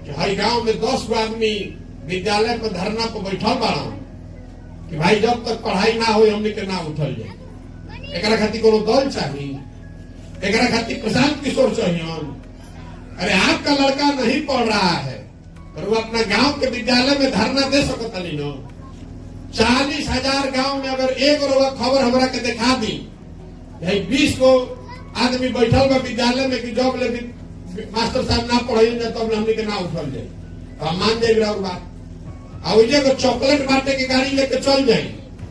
कि हर गांव में 10 गो आदमी विद्यालय पर धरना पर बैठल बाड़ा कि भाई जब तक पढ़ाई ना हो हमने के ना उठल जाए। एकरा खातिर कोनो दल चाहिए, एकरा खातिर प्रशांत किशोर चाहिए। अरे आपका लड़का नहीं पढ़ रहा है पर वो अपना गांव के विद्यालय में धरना दे सकता नहीं ना। 40,000 गांव में अगर एक खबर हमरा के दिखा दी 20 गो आदमी बैठल बा विद्यालय में कि जब ले मास्टर साहब ना पढ़ाई तब हमने के ना उठल जाए तो हम मान जाए और बात। को चॉकलेट बांटे के गाड़ी लेके चल जाए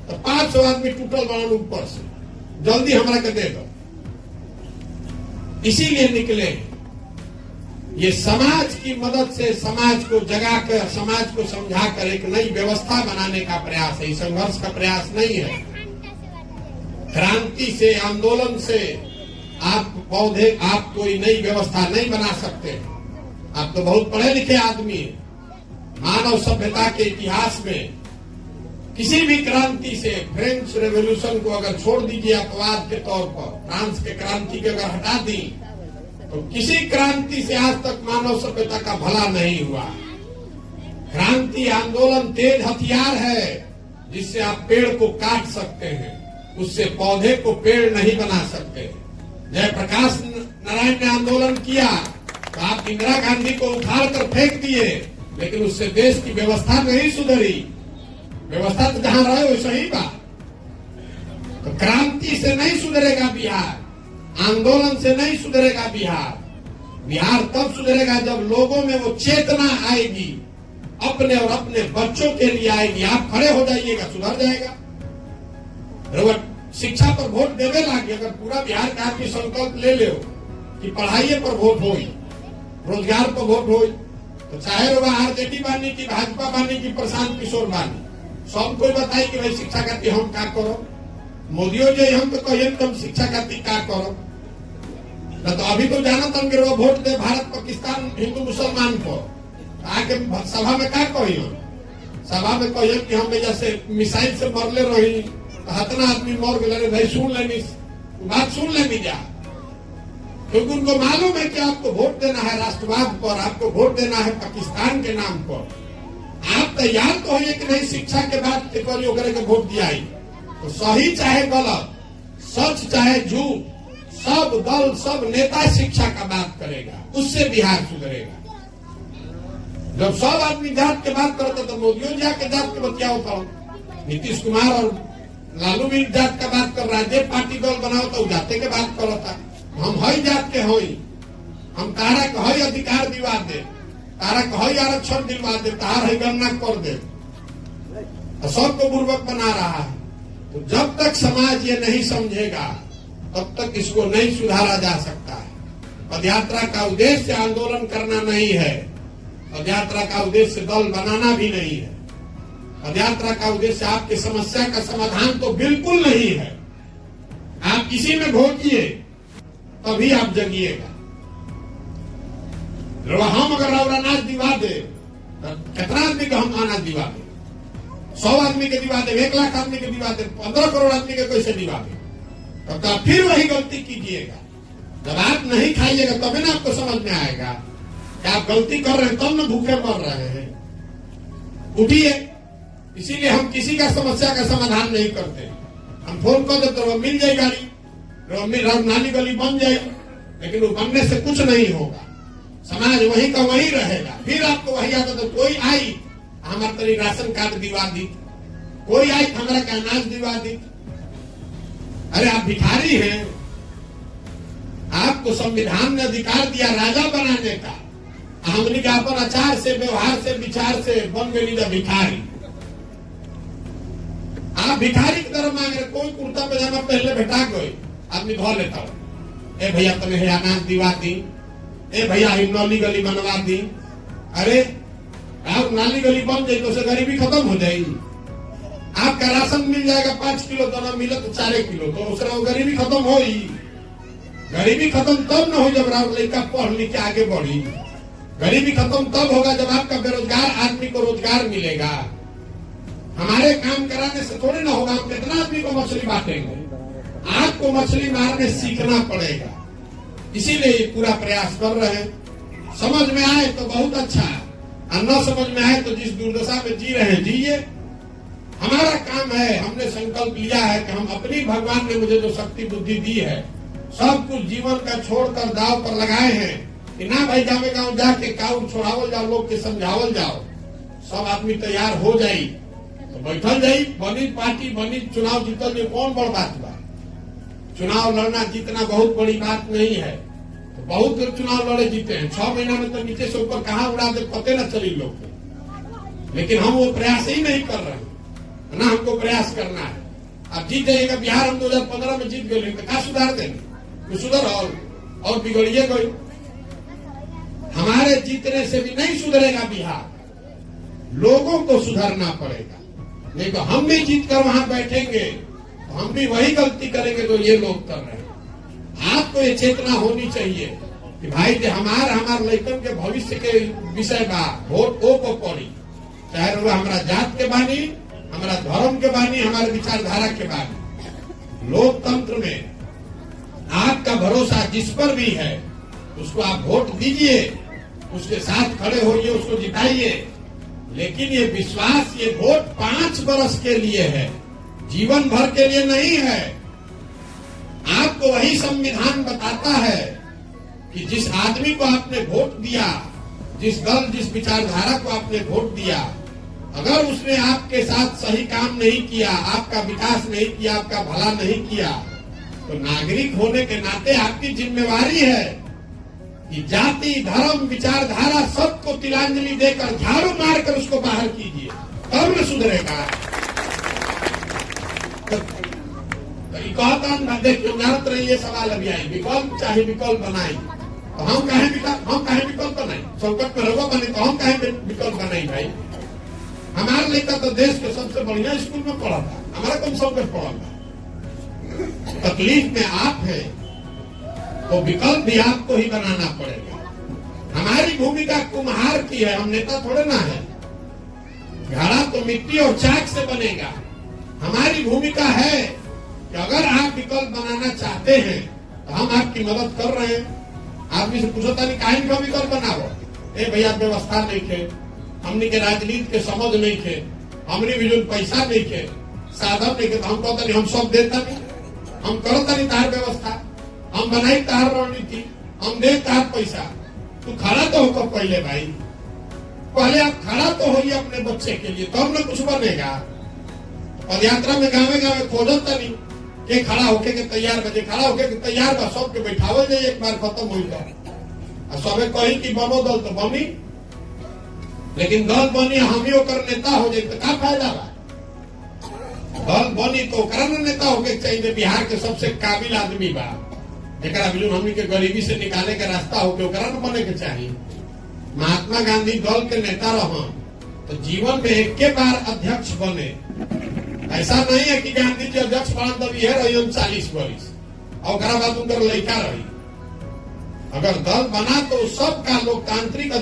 तो 500 आदमी टूटल बना ऊपर से, जल्दी हमरा के दे दो। इसीलिए निकले ये समाज की मदद से समाज को जगाकर, समाज को समझाकर एक नई व्यवस्था बनाने का प्रयास है। संघर्ष का प्रयास नहीं है। क्रांति से, आंदोलन से आप कोई नई व्यवस्था नहीं बना सकते। आप तो बहुत पढ़े लिखे आदमी हैं। मानव सभ्यता के इतिहास में किसी भी क्रांति से, फ्रेंच रेवोल्यूशन को अगर छोड़ दीजिए अपवाद के तौर पर, फ्रांस के क्रांति को अगर हटा दी तो किसी क्रांति से आज तक मानव सभ्यता का भला नहीं हुआ। क्रांति, आंदोलन तेज हथियार है जिससे आप पेड़ को काट सकते हैं, उससे पौधे को पेड़ नहीं बना सकते। जयप्रकाश नारायण ने आंदोलन किया तो आप इंदिरा गांधी को उखाड़ कर फेंक दिए, लेकिन उससे देश की व्यवस्था नहीं सुधरी। व्यवस्था तो जहां रहे वैसे ही बात। तो क्रांति से नहीं सुधरेगा बिहार, आंदोलन से नहीं सुधरेगा बिहार। बिहार तब सुधरेगा जब लोगों में वो चेतना आएगी, अपने और अपने बच्चों के लिए आएगी। आप खड़े हो जाइएगा, सुधर जाएगा। शिक्षा पर वोट देवे लागे अगर पूरा बिहार का आदमी संकल्प ले ले कि पढ़ाई पर वोट हो, रोजगार पर वोट हो, तो चाहे वो आरजेडी बानी की, भाजपा बानी की, प्रशांत किशोर बानी, सब कोई बताई कि भाई शिक्षा खातिर हम क्या करो। मोदियो जी हम तो कहिए तुम शिक्षा खातिर क्या करो। न तो अभी तो जाना तुम कि वो वोट दे भारत पाकिस्तान हिंदू मुसलमान को, आके सभा में क्या कहिए, सभा में कहिए कि हम जैसे मिसाइल से मरले रही तो हतना आदमी मर गए। भाई सुन लेनी बात, सुन लेनी जा, क्योंकि उनको मालूम है कि आपको वोट देना है राष्ट्रवाद पर, आपको वोट देना है पाकिस्तान के नाम पर। आप तैयार तो होइए कि नहीं शिक्षा के बाद के वोट दिया ही तो सही चाहे गलत, सच चाहे झूठ, सब दल, सब नेता शिक्षा का बात करेगा, उससे बिहार सुधरेगा। जब सब आदमी जात के बात करता तो मोदियों जाके जात के बतियाओ था, नीतीश कुमार और लालू भी जात का बात कर रहा है। जब पार्टी दल बनाओ तो जाते के बात करता। हम हई जात के हई, हम तारा के हई अधिकार दिवा दे, तारा के हई आरक्षण दिलवा दे, तार हई गणना कर दे, सबको बुर्बक बना रहा है। तो जब तक समाज ये नहीं समझेगा तब तक इसको नहीं सुधारा जा सकता है। पदयात्रा का उद्देश्य आंदोलन करना नहीं है, पदयात्रा का उद्देश्य दल बनाना भी नहीं है। पदयात्रा का उद्देश्य आपकी समस्या का समाधान तो बिल्कुल नहीं है। आप किसी में भोगिए तभी आप जगिएगा। हम अगर अनाज दिवा दे तो कितना आदमी का हम अनाज दिवा दे, 100 आदमी के दिवा दे, 1 लाख आदमी के दिवा दे, 15 करोड़ आदमी के कैसे दिवा दे, तब तो फिर वही गलती कीजिएगा। जब आप नहीं खाइएगा तभी ना आपको समझ में आएगा कि आप गलती कर रहे हैं, तब ना भूखे मर रहे हैं। उठिए। इसीलिए हम किसी का समस्या का समाधान नहीं करते। हम फोन कर देते तो मिल जाए गाड़ी, नाली गली बन जाए, लेकिन वो बनने से कुछ नहीं होगा। समाज वही का वही रहेगा। फिर आपको वही आता तो कोई आई हमारे तरी राशन कार्ड दिवा दी, कोई आई हमारा का अनाज दिवा दी। अरे आप भिखारी हैं, आपको संविधान ने अधिकार दिया राजा बनाने का, हमने का अपन आचार से, व्यवहार से, विचार से बन गई भिखारी। आप भिखारी की तरह मांग रहे। कोई कुर्ता पजामा पहले भेटा गए आदमी धो लेता हो, ए भैया तुम्हें अनाज दिवा दी, ए भैया नाली गली बनवा दी। अरे आप नाली गली बन जाए तो उसे गरीबी खत्म हो जाएगी। आपका राशन मिल जाएगा 5 किलो, दोनों मिले तो 4 किलो, तो उसका गरीबी खत्म हो ही। गरीबी खत्म तब न हो जब लड़का पढ़ लिख के आगे बढ़ी। गरीबी खत्म तब होगा जब आपका बेरोजगार आदमी को रोजगार मिलेगा। हमारे काम कराने से थोड़ी ना होगा। हम कितना आदमी को मछली बांटेंगे? आपको मछली मारने सीखना पड़ेगा। इसीलिए ये पूरा प्रयास कर रहे हैं। समझ में आए तो बहुत अच्छा है। और न समझ में आए तो जिस दुर्दशा में जी रहे हैं जिए। हमारा काम है, हमने संकल्प लिया है कि हम अपनी, भगवान ने मुझे जो शक्ति बुद्धि दी है, सब कुछ जीवन का छोड़कर दाव पर लगाए हैं कि ना भाई जावे गाँव जाके काउर छोड़ावल जाओ, लोग के समझावल जाओ। सब आदमी तैयार हो जाई तो बैठल जाई, बनी पार्टी बनी, चुनाव जीतल में कौन बड़ बात बा। चुनाव लड़ना जीतना बहुत बड़ी बात नहीं है। तो बहुत लोग चुनाव लड़े जीते हैं, 6 महीना में तो नीचे से ऊपर कहाँ उड़ा दे पते न चली लोग को। लेकिन हम वो प्रयास ही नहीं कर रहे, ना हमको प्रयास करना है। अब जीत जाइएगा बिहार, हम 2015 में जीत गए तो क्या सुधार देंगे? कुछ सुधर और बिगड़िए गई। हमारे जीतने से भी नहीं सुधरेगा बिहार, लोगों को सुधरना पड़ेगा। नहीं तो हम भी जीत कर वहां बैठेंगे तो हम भी वही गलती करेंगे जो ये लोग कर रहे हैं। आपको ये चेतना होनी चाहिए कि भाई जो हमार लड़कन के भविष्य के विषय बा, वोट ओ को पड़ी, चाहे वो हमारा जात के बानी, हमारा धर्म के बानी, हमारे विचारधारा के बानी। लोकतंत्र में आपका भरोसा जिस पर भी है उसको आप वोट दीजिए, उसके साथ खड़े होइए, उसको जिताइए। लेकिन ये विश्वास, ये वोट 5 वर्ष के लिए है, जीवन भर के लिए नहीं है। आपको वही संविधान बताता है कि जिस आदमी को आपने वोट दिया, जिस दल, जिस विचारधारा को आपने वोट दिया, अगर उसने आपके साथ सही काम नहीं किया, आपका विकास नहीं किया, आपका भला नहीं किया, तो नागरिक होने के नाते आपकी जिम्मेवारी है कि जाति, धर्म, विचारधारा सबको तिलांजलि देकर, झाड़ू मारकर उसको बाहर कीजिए, तब न सुधरेगा। देखिए, जानते रहिए ये सवाल अभी आई, विकल्प चाहे विकल्प बनाई तो हम कहें विकल्प बनाई, संकट में रहो बने तो हम कहें विकल्प बनाई। भाई हमारे लड़का तो देश के सबसे बढ़िया स्कूल में पढ़ा था, हमारा कम संकट पढ़ा था। तकलीफ में आप हैं तो विकल्प भी आपको ही बनाना पड़ेगा। हमारी भूमिका कुम्हार की है, हम नेता थोड़े ना है। घड़ा तो मिट्टी और चाक से बनेगा। हमारी भूमिका है कि अगर आप विकल्प बनाना चाहते हैं तो हम आपकी मदद कर रहे हैं। आप भी से पूछता नहीं काहे का विकल्प बनाओ, ए भैया व्यवस्था नहीं थे, हमने के राजनीति के समझ नहीं थे, हमने भी जो पैसा नहीं थे, साधन नहीं थे, तो हम कहता नहीं हम सब देता नहीं, हम करता नहीं तार व्यवस्था, हम बनाई तार रणनीति, हम दे तार पैसा। तू खड़ा तो होकर पहले भाई, पहले आप खड़ा तो होइए अपने बच्चे के लिए, तब न कुछ बनेगा। पद यात्रा में गावे गावे खोजत नहीं के खड़ा होके के तैयार बजे, खड़ा होके के तैयार बा, सबके बैठावल जाए, एक बार खत्म हुई तो सबे कही कि बनो दल तो बनी, लेकिन दल बनी हम ही ओकर नेता हो जाए तो क्या फायदा बा? दल बनी तो ओकरा नेता होके चाहिए, बिहार के सबसे काबिल आदमी बा, जरा बिल्कुल हमनी के गरीबी से निकाले के रास्ता हो के ओकरा न बने के चाहिए। महात्मा गांधी दल के नेता रहन तो जीवन में एक के बार अध्यक्ष बने। ऐसा नहीं है कि गांधी जी अध्यक्ष बना तब यह रही 40 वर्ष और बाद उनका लड़का रही। अगर दल बना तो सबका लोकतांत्रिक